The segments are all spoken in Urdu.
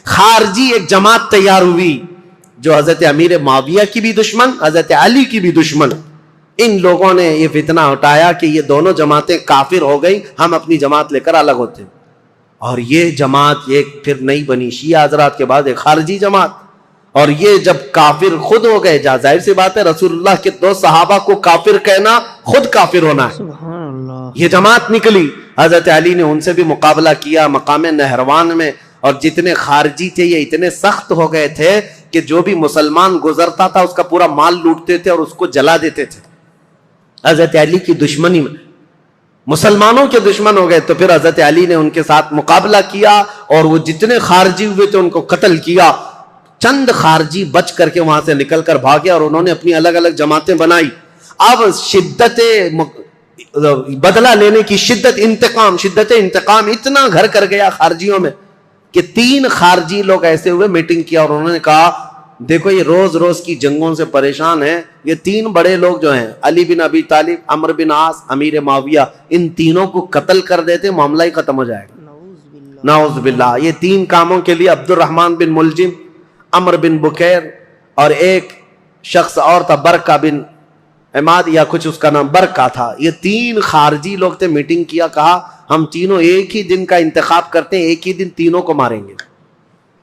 خارجی ایک جماعت تیار ہوئی جو حضرت امیر معاویہ کی بھی دشمن، حضرت علی کی بھی دشمن. ان لوگوں نے یہ فتنہ اٹھایا کہ یہ دونوں جماعتیں کافر ہو گئی، ہم اپنی جماعت لے کر الگ ہوتے ہیں. اور یہ جماعت ایک پھر نہیں بنی، شیعہ حضرات کے بعد ایک خارجی جماعت. اور یہ جب کافر خود ہو گئے، ظاہر سی بات ہے رسول اللہ کے 2 صحابہ کو کافر کہنا خود کافر ہونا ہے. سبحان اللہ. یہ جماعت نکلی، حضرت علی نے ان سے بھی مقابلہ کیا مقام نہروان میں. اور جتنے خارجی تھے یہ اتنے سخت ہو گئے تھے کہ جو بھی مسلمان گزرتا تھا اس کا پورا مال لوٹتے تھے اور اس کو جلا دیتے تھے. حضرت علی کی دشمنی میں مسلمانوں کے دشمن ہو گئے. تو پھر حضرت علی نے ان کے ساتھ مقابلہ کیا اور وہ جتنے خارجی ہوئے تھے ان کو قتل کیا. چند خارجی بچ کر کے وہاں سے نکل کر بھاگے اور انہوں نے اپنی الگ الگ جماعتیں بنائی. اب شدت بدلہ لینے کی شدت انتقام اتنا گھر کر گیا خارجیوں میں کہ 3 خارجی لوگ ایسے ہوئے میٹنگ کیا اور انہوں نے کہا دیکھو یہ روز روز کی جنگوں سے پریشان ہیں، یہ 3 بڑے لوگ جو ہیں علی بن ابی طالب، عمرو بن عاص، امیر معاویہ، ان تینوں کو قتل کر دیتے معاملہ ہی ختم ہو جائے گا. نعوذ باللہ. یہ 3 کاموں کے لیے عبد الرحمن بن ملجم، عمر بن بکیر اور ایک شخص اور تھا برکہ بن عماد یا کچھ اس کا نام برکہ تھا. یہ 3 خارجی لوگ تھے. میٹنگ کیا، کہا ہم تینوں ایک ہی دن کا انتخاب کرتے ہیں، ایک ہی دن تینوں کو ماریں گے.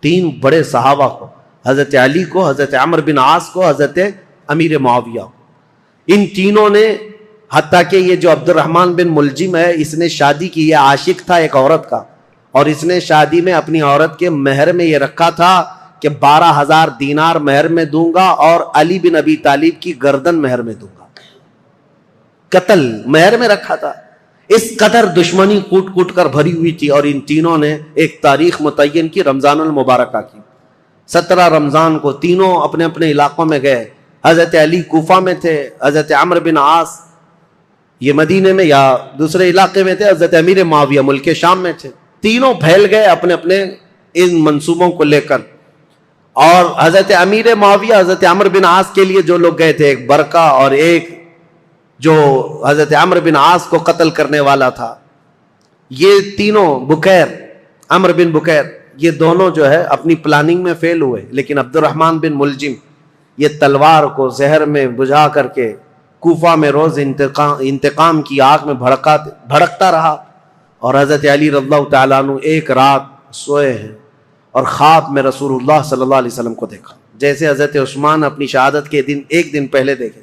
3 بڑے صحابہ کو، حضرت علی کو، حضرت عمر بن عاص کو، حضرت امیر معاویہ کو. ان تینوں نے، حتیٰ کہ یہ جو عبد الرحمن بن ملجم ہے اس نے شادی کی، یہ عاشق تھا ایک عورت کا، اور اس نے شادی میں اپنی عورت کے مہر میں یہ رکھا تھا کہ 12,000 دینار مہر میں دوں گا اور علی بن ابی طالب کی گردن مہر میں دوں گا. قتل مہر میں رکھا تھا. اس قدر دشمنی کوٹ کوٹ کر بھری ہوئی تھی. اور ان تینوں نے ایک تاریخ متعین کی، رمضان المبارکہ کی. 17 رمضان کو تینوں اپنے اپنے علاقوں میں گئے. حضرت علی کوفہ میں تھے، حضرت عمرو بن عاص یہ مدینے میں یا دوسرے علاقے میں تھے، حضرت امیر معاویہ ملک شام میں تھے. تینوں پھیل گئے اپنے اپنے ان منصوبوں کو لے کر. اور حضرت امیر معاویہ، حضرت عمرو بن عاص کے لیے جو لوگ گئے تھے، ایک برکہ اور ایک جو حضرت عمرو بن عاص کو قتل کرنے والا تھا، یہ تینوں بکیر، عمرو بن بکیر، یہ دونوں جو ہے اپنی پلاننگ میں فیل ہوئے. لیکن عبد الرحمن بن ملجم یہ تلوار کو زہر میں بجھا کر کے کوفہ میں روز انتقام کی آگ میں بھڑکتا رہا. اور حضرت علی رضی اللہ تعالیٰ عنہ ایک رات سوئے ہیں اور خواب میں رسول اللہ صلی اللہ علیہ وسلم کو دیکھا، جیسے حضرت عثمان اپنی شہادت کے دن ایک دن پہلے دیکھے.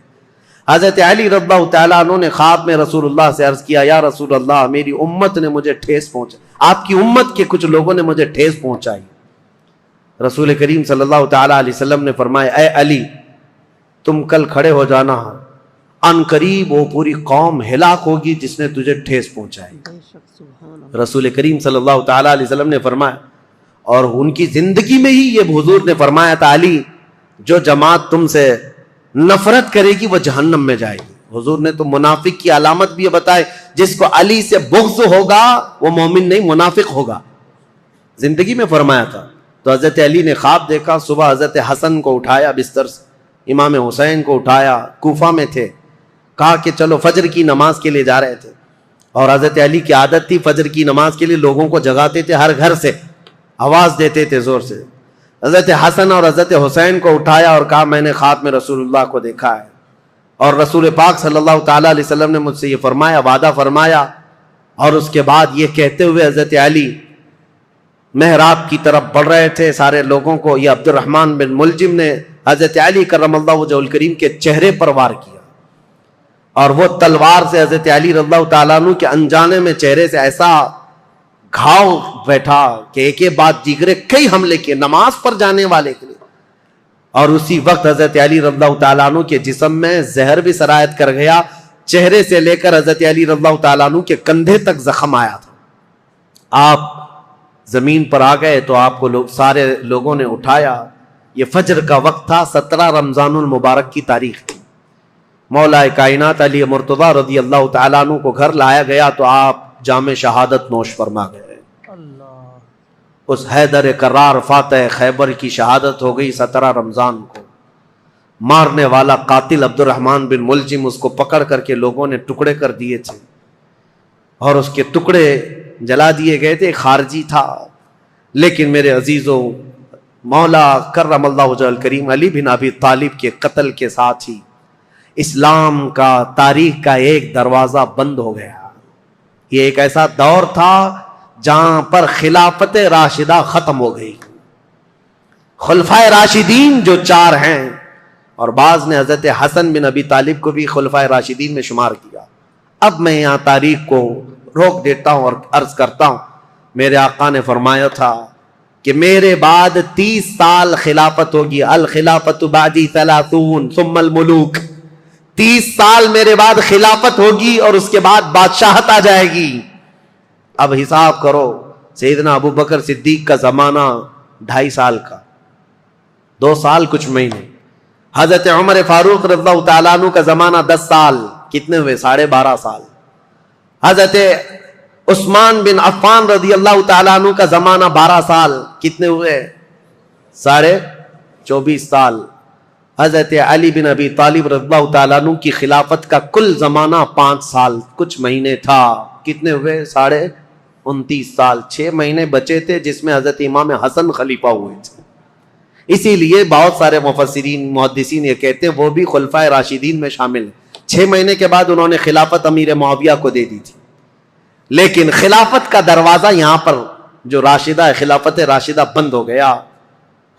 حضرت علی رضی اللہ تعالیٰ عنہ نے خواب میں رسول اللہ سے عرض کیا، یا رسول اللہ میری امت نے مجھے ٹھیس پہنچا، آپ کی امت کے کچھ لوگوں نے مجھے ٹھیس پہنچائی. رسول کریم صلی اللہ تعالیٰ علیہ وسلم نے فرمایا، اے علی تم کل کھڑے ہو جانا، ان قریب وہ پوری قوم ہلاک ہوگی جس نے تجھے ٹھیس پہنچائی. رسول کریم صلی اللہ تعالیٰ علیہ وسلم نے فرمایا، اور ان کی زندگی میں ہی یہ حضور نے فرمایا تھا، علی جو جماعت تم سے نفرت کرے گی وہ جہنم میں جائے گی. حضور نے تو منافق کی علامت بھی یہ بتائے، جس کو علی سے بغض ہوگا وہ مومن نہیں منافق ہوگا، زندگی میں فرمایا تھا. تو حضرت علی نے خواب دیکھا، صبح حضرت حسن کو اٹھایا بستر سے، امام حسین کو اٹھایا، کوفہ میں تھے، کہا کہ چلو فجر کی نماز کے لیے جا رہے تھے. اور حضرت علی کی عادت تھی فجر کی نماز کے لیے لوگوں کو جگاتے تھے، ہر گھر سے آواز دیتے تھے زور سے. حضرت حسن اور حضرت حسین کو اٹھایا اور کہا میں نے خواب میں رسول اللہ کو دیکھا ہے، اور رسول پاک صلی اللہ تعالیٰ علیہ وسلم نے مجھ سے یہ فرمایا، وعدہ فرمایا. اور اس کے بعد یہ کہتے ہوئے حضرت علی محراب کی طرف بڑھ رہے تھے سارے لوگوں کو. یہ عبد الرحمن بن ملجم نے حضرت علی کرم اللہ وجہہ الکریم کے چہرے پر وار کیا، اور وہ تلوار سے حضرت علی رضی اللہ تعالیٰ عنہ کے انجانے میں چہرے سے ایسا گھاؤ بیٹھا کہ ایک ایک بات دیگرے کئی حملے کیے نماز پر جانے والے کے لیے. اور اسی وقت حضرت علی رضی اللہ تعالیٰ عنہ کے جسم میں زہر بھی سرایت کر گیا، چہرے سے لے کر حضرت علی رضی اللہ تعالیٰ عنہ کے کندھے تک زخم آیا تھا. آپ زمین پر آ گئے تو آپ کو سارے لوگوں نے اٹھایا. یہ فجر کا وقت تھا، 17 رمضان المبارک کی تاریخ تھی. مولا کائنات علی مرتضیٰ رضی اللہ تعالیٰ عنہ کو گھر لایا گیا تو آپ جام شہادت نوش فرما گئے. اس حیدر کرار فاتح خیبر کی شہادت ہو گئی 17 رمضان کو. مارنے والا قاتل عبد الرحمن بن ملجم اس کو پکڑ کر کے لوگوں نے ٹکڑے کر دیے تھے اور اس کے ٹکڑے جلا دیے گئے تھے. خارجی تھا، لیکن میرے عزیزوں مولا کرم اللہ وجہ الکریم علی بن ابی طالب کے قتل کے ساتھ ہی اسلام کا تاریخ کا ایک دروازہ بند ہو گیا. یہ ایک ایسا دور تھا جہاں پر خلافت راشدہ ختم ہو گئی. خلفائے راشدین جو 4 ہیں، اور بعض نے حضرت حسن بن ابی طالب کو بھی خلفائے راشدین میں شمار کیا. اب میں یہاں تاریخ کو روک دیتا ہوں اور عرض کرتا ہوں، میرے آقا نے فرمایا تھا کہ میرے بعد 30 سال خلافت ہوگی. الخلافت بعدی 30 ثم الملوک. 30 سال میرے بعد خلافت ہوگی اور اس کے بعد بادشاہت آ جائے گی. اب حساب کرو، سیدنا ابو بکر صدیق کا زمانہ 2.5 سال کا، 2 سال کچھ مہینے. حضرت عمر فاروق رضی اللہ تعالیٰ عنہ کا زمانہ 10 سال، کتنے ہوئے؟ 12.5 سال. حضرت عثمان بن عفان رضی اللہ تعالیٰ عنہ کا زمانہ 12 سال، کتنے ہوئے؟ 24 سال. حضرت علی بن ابی طالب رضی اللہ تعالیٰ عنہ کی خلافت کا کل زمانہ 5 سال کچھ مہینے تھا. کتنے ہوئے؟ 29 سال. 6 مہینے بچے تھے جس میں حضرت امام حسن خلیفہ ہوئے تھے. اسی لیے بہت سارے مفسرین محدثین یہ کہتے ہیں وہ بھی خلفائے راشدین میں شامل ہیں. 6 مہینے کے بعد انہوں نے خلافت امیر معاویہ کو دے دی تھی. لیکن خلافت کا دروازہ یہاں پر جو راشدہ ہے، خلافت راشدہ بند ہو گیا.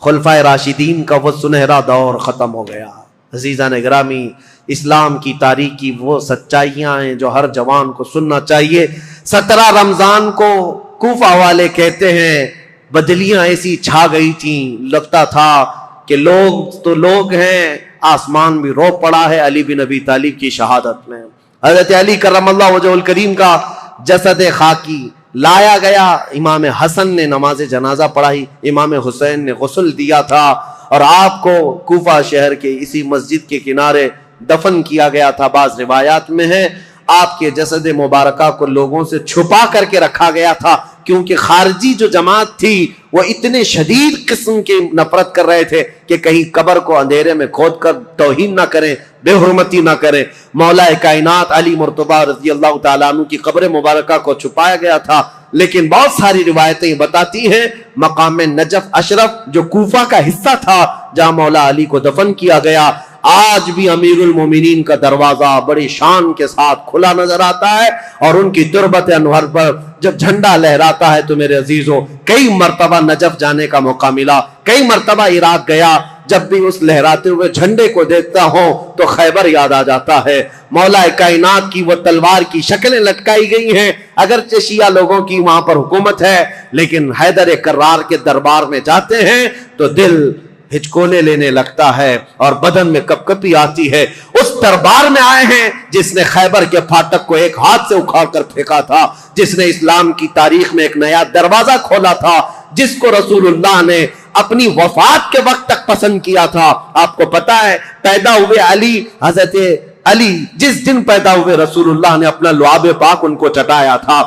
خلفائے راشدین کا وہ سنہرا دور ختم ہو گیا. عزیزان گرامی، اسلام کی تاریخ کی وہ سچائیاں ہیں جو ہر جوان کو سننا چاہیے. 17 رمضان کو کوفہ والے کہتے ہیں بدلیاں ایسی چھا گئی تھیں، لگتا تھا کہ لوگ تو لوگ ہیں، آسمان بھی رو پڑا ہے علی بن ابی طالب کی شہادت میں. حضرت علی کرم اللہ وجہ الکریم کا جسد خاکی لایا گیا. امام حسن نے نماز جنازہ پڑھائی، امام حسین نے غسل دیا تھا، اور آپ کو کوفہ شہر کے اسی مسجد کے کنارے دفن کیا گیا تھا. بعض روایات میں ہے آپ کے جسد مبارکہ کو لوگوں سے چھپا کر کے رکھا گیا تھا، کیونکہ خارجی جو جماعت تھی وہ اتنے شدید قسم کی نفرت کر رہے تھے کہ کہیں قبر کو اندھیرے میں کھود کر توہین نہ کریں، بے حرمتی نہ کریں. مولا کائنات علی مرتضیٰ رضی اللہ تعالیٰ عنہ کی قبر مبارکہ کو چھپایا گیا تھا. لیکن بہت ساری روایتیں بتاتی ہیں مقام نجف اشرف جو کوفہ کا حصہ تھا جہاں مولا علی کو دفن کیا گیا، آج بھی امیر المومنین کا دروازہ بڑی شان کے ساتھ کھلا نظر آتا ہے. اور ان کی تربت انور پر جب جھنڈا لہراتا ہے تو میرے عزیزوں، کئی مرتبہ نجف جانے کا موقع ملا، کئی مرتبہ عراق گیا. جب بھی اس لہراتے ہوئے جھنڈے کو دیکھتا ہوں تو خیبر یاد آ جاتا ہے. مولا کائنات کی وہ تلوار کی شکلیں لٹکائی گئی ہیں. اگرچہ شیعہ لوگوں کی وہاں پر حکومت ہے، لیکن حیدر کرار کے دربار میں جاتے ہیں تو دل ہچکونے لینے لگتا ہے اور بدن میں کپکپی آتی ہے. اس دربار میں آئے ہیں جس نے خیبر کے پھاٹک کو ایک ہاتھ سے اکھاڑ کر پھینکا تھا، جس نے اسلام کی تاریخ میں ایک نیا دروازہ کھولا تھا، جس کو رسول اللہ نے اپنی وفات کے وقت تک پسند کیا تھا. آپ کو پتا ہے پیدا ہوئے علی، حضرت علی جس دن پیدا ہوئے رسول اللہ نے اپنا لعاب پاک ان کو چٹایا تھا.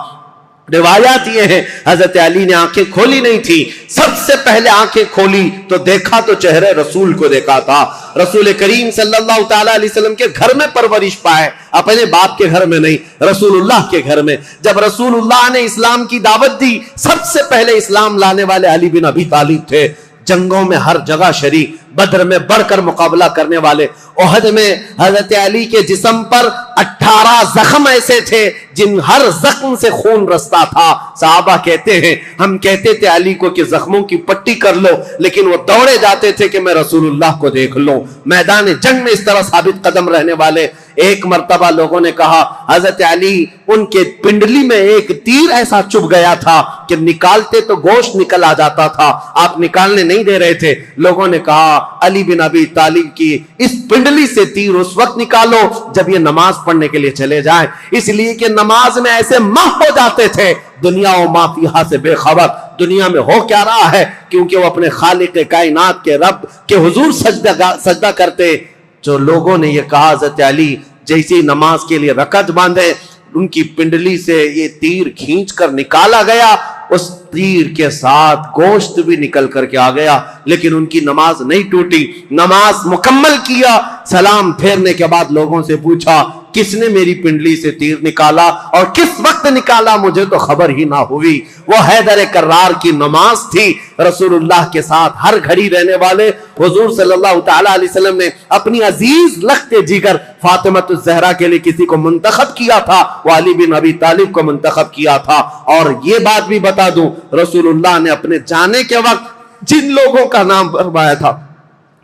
روایات یہ ہے حضرت علی نے آنکھیں کھولی نہیں تھی، سب سے پہلے آنکھیں کھولی تو دیکھا تو چہرے رسول کو دیکھا تھا. رسول کریم صلی اللہ تعالی علیہ وسلم کے گھر میں پرورش پائے، اپنے باپ کے گھر میں نہیں، رسول اللہ کے گھر میں. جب رسول اللہ نے اسلام کی دعوت دی، سب سے پہلے اسلام لانے والے علی بن ابی طالب تھے. جنگوں میں ہر جگہ شریک، بدر میں بڑھ کر مقابلہ کرنے والے. احد میں حضرت علی کے جسم پر 18 زخم ایسے تھے جن ہر زخم سے خون رستا تھا. صحابہ کہتے ہیں ہم کہتے تھے علی کو کہ زخموں کی پٹی کر لو، لیکن وہ دوڑے جاتے تھے کہ میں رسول اللہ کو دیکھ لوں. میدان جنگ میں اس طرح ثابت قدم رہنے والے. ایک مرتبہ لوگوں نے کہا حضرت علی ان کے پنڈلی میں ایک تیر ایسا چبھ گیا تھا کہ نکالتے تو گوشت نکل آ جاتا تھا، آپ نکالنے نہیں دے رہے تھے. لوگوں نے کہا علی بن ابی طالب کی اس پنڈلی سے تیر اس وقت نکالو جب یہ نماز پڑھنے کے لیے چلے جائیں، اس لیے کہ نماز میں ایسے مح ہو جاتے تھے دنیا و ما فیہا سے بے خبر، دنیا میں ہو کیا رہا ہے، کیونکہ وہ اپنے خالق کائنات کے رب کے حضور سجدہ کرتے. جو لوگوں نے یہ کہا حضرت علی جیسی نماز کے لیے رکعت باندھے، ان کی پنڈلی سے یہ تیر کھینچ کر نکالا گیا، اس تیر کے ساتھ گوشت بھی نکل کر کے آ گیا، لیکن ان کی نماز نہیں ٹوٹی. نماز مکمل کیا، سلام پھیرنے کے بعد لوگوں سے پوچھا کس نے میری پنڈلی سے تیر نکالا اور کس وقت نکالا مجھے تو خبر ہی نہ ہوئی۔ وہ حیدر کرار کی نماز تھی۔ رسول اللہ کے ساتھ ہر گھڑی رہنے والے حضور صلی اللہ تعالی علیہ وسلم نے اپنی عزیز لخت جگر فاطمۃ الزہرا کے لیے کسی کو منتخب کیا تھا، وہ علی بن ابی طالب کو منتخب کیا تھا۔ اور یہ بات بھی بتا دوں، رسول اللہ نے اپنے جانے کے وقت جن لوگوں کا نام فرمایا تھا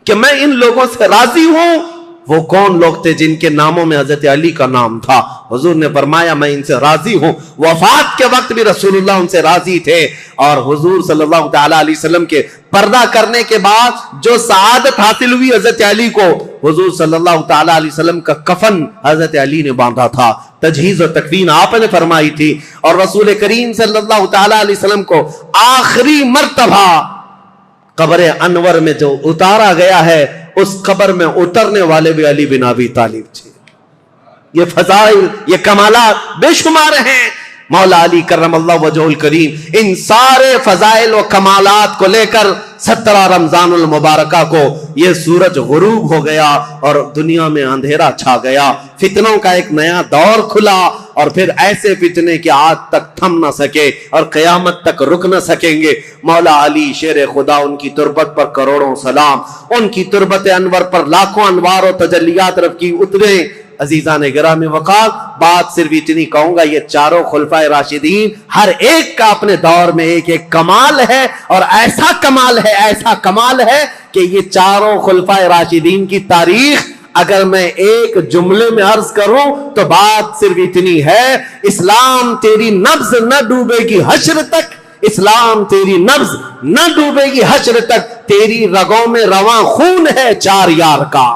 کہ میں ان لوگوں سے راضی ہوں، وہ کون لوگ تھے جن کے ناموں میں حضرت علی کا نام تھا؟ حضور نے فرمایا میں ان سے راضی ہوں۔ وفات کے وقت بھی رسول اللہ ان سے راضی تھے، اور حضور صلی اللہ تعالی علیہ وسلم کے پردہ کرنے کے بعد جو سعادت حاصل ہوئی حضرت علی کو، حضور صلی اللہ تعالی علیہ وسلم کا کفن حضرت علی نے باندھا تھا، تجہیز و تکفین آپ نے فرمائی تھی، اور رسول کریم صلی اللہ تعالی علیہ وسلم کو آخری مرتبہ قبر انور میں جو اتارا گیا ہے، اس قبر میں اترنے والے بھی علی بن ابی طالب تھے۔ یہ فضائل، یہ کمالات بے شمار ہیں۔ مولا علی کرم اللہ وجہہ الکریم ان سارے فضائل و کمالات کو لے کر 17 رمضان المبارکہ کو یہ سورج غروب ہو گیا اور دنیا میں اندھیرا چھا گیا، فتنوں کا ایک نیا دور کھلا، اور پھر ایسے فتنے کہ آج تک تھم نہ سکے اور قیامت تک رک نہ سکیں گے۔ مولا علی شیر خدا، ان کی تربت پر کروڑوں سلام، ان کی تربت انور پر لاکھوں انوار و تجلیات رب کی اترے۔ عزیزان گرامی وقار، بات صرف اتنی کہوں گا، یہ چاروں خلفائے راشدین ہر ایک کا اپنے دور میں ایک ایک کمال ہے، اور ایسا کمال ہے کہ یہ چاروں خلفائے راشدین کی تاریخ اگر میں ایک جملے میں عرض کروں تو بات صرف اتنی ہے: اسلام تیری نبض نہ ڈوبے گی حشر تک، اسلام تیری نبض نہ ڈوبے گی حشر تک، تیری رگوں میں رواں خون ہے چار یار کا،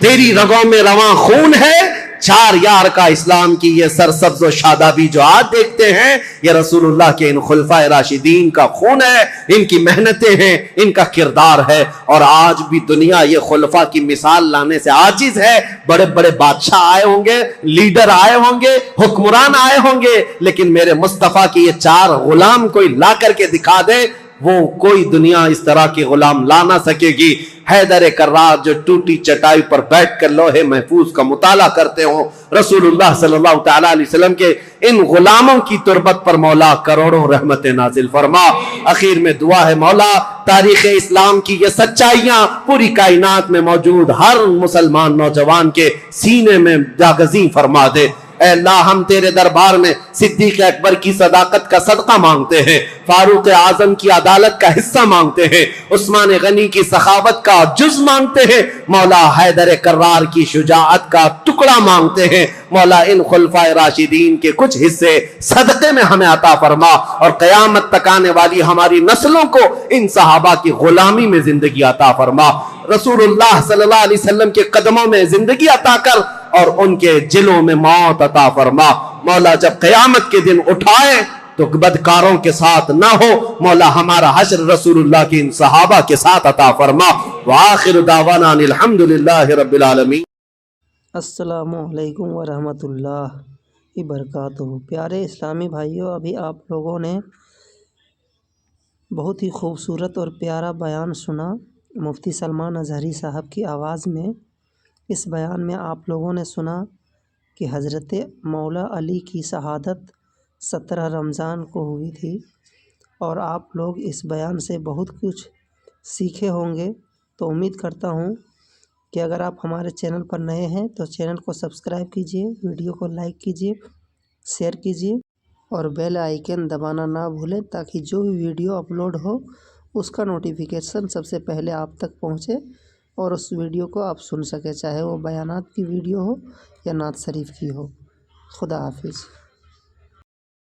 تیری رگوں میں رواں خون ہے چار یار کا۔ اسلام کی یہ سرسبز و شادابی جو آج دیکھتے ہیں، یہ رسول اللہ کے ان خلفائے راشدین کا خون ہے، ان کی محنتیں ہیں، ان کا کردار ہے۔ اور آج بھی دنیا یہ خلفاء کی مثال لانے سے عاجز ہے۔ بڑے بڑے بادشاہ آئے ہوں گے، لیڈر آئے ہوں گے، حکمران آئے ہوں گے، لیکن میرے مصطفیٰ کی یہ چار غلام کوئی لا کر کے دکھا دے، وہ کوئی دنیا اس طرح کے غلام لا نہ سکے گی۔ حیدر کرار جو ٹوٹی چٹائی پر بیٹھ کر لوح محفوظ کا مطالعہ کرتے ہوں، رسول اللہ صلی اللہ تعالی علیہ وسلم کے ان غلاموں کی تربت پر مولا کروڑوں رحمت نازل فرما۔ اخیر میں دعا ہے مولا تاریخ اسلام کی یہ سچائیاں پوری کائنات میں موجود ہر مسلمان نوجوان کے سینے میں جاگزیں فرما دے۔ اے اللہ، ہم تیرے دربار میں صدیق اکبر کی صداقت کا صدقہ مانگتے ہیں، فاروق اعظم کی عدالت کا حصہ مانگتے ہیں، عثمان غنی کی سخاوت کا جز مانگتے ہیں، مولا حیدر کرار کی شجاعت کا ٹکڑا مانگتے ہیں۔ مولا ان خلفائے راشدین کے کچھ حصے صدقے میں ہمیں عطا فرما، اور قیامت تک آنے والی ہماری نسلوں کو ان صحابہ کی غلامی میں زندگی عطا فرما۔ رسول اللہ صلی اللہ علیہ وسلم کے قدموں میں زندگی عطا کر اور ان کے جلوں میں موت عطا فرما۔ مولا جب قیامت کے دن اٹھائے تو بدکاروں کے ساتھ نہ ہو، مولا ہمارا حشر رسول اللہ کے ان صحابہ کے ساتھ عطا فرما۔ وآخر دعوانا ان الحمدللہ رب العالمین۔ السلام علیکم ورحمۃ اللہ وبرکاتہ۔ پیارے اسلامی بھائیوں، ابھی آپ لوگوں نے بہت ہی خوبصورت اور پیارا بیان سنا مفتی سلمان اظہری صاحب کی آواز میں۔ اس بیان میں آپ لوگوں نے سنا کہ حضرت مولا علی کی شہادت 17 رمضان کو ہوئی تھی، اور آپ لوگ اس بیان سے بہت کچھ سیکھے ہوں گے۔ تو امید کرتا ہوں کہ اگر آپ ہمارے چینل پر نئے ہیں تو چینل کو سبسکرائب کیجئے، ویڈیو کو لائک کیجئے، شیئر کیجئے، اور بیل آئیکن دبانا نہ بھولیں تاکہ جو بھی ویڈیو اپلوڈ ہو اس کا نوٹیفیکیشن سب سے پہلے آپ تک پہنچے اور اس ویڈیو کو آپ سن سکیں، چاہے وہ بیانات کی ویڈیو ہو یا نعت شریف کی ہو۔ خدا حافظ۔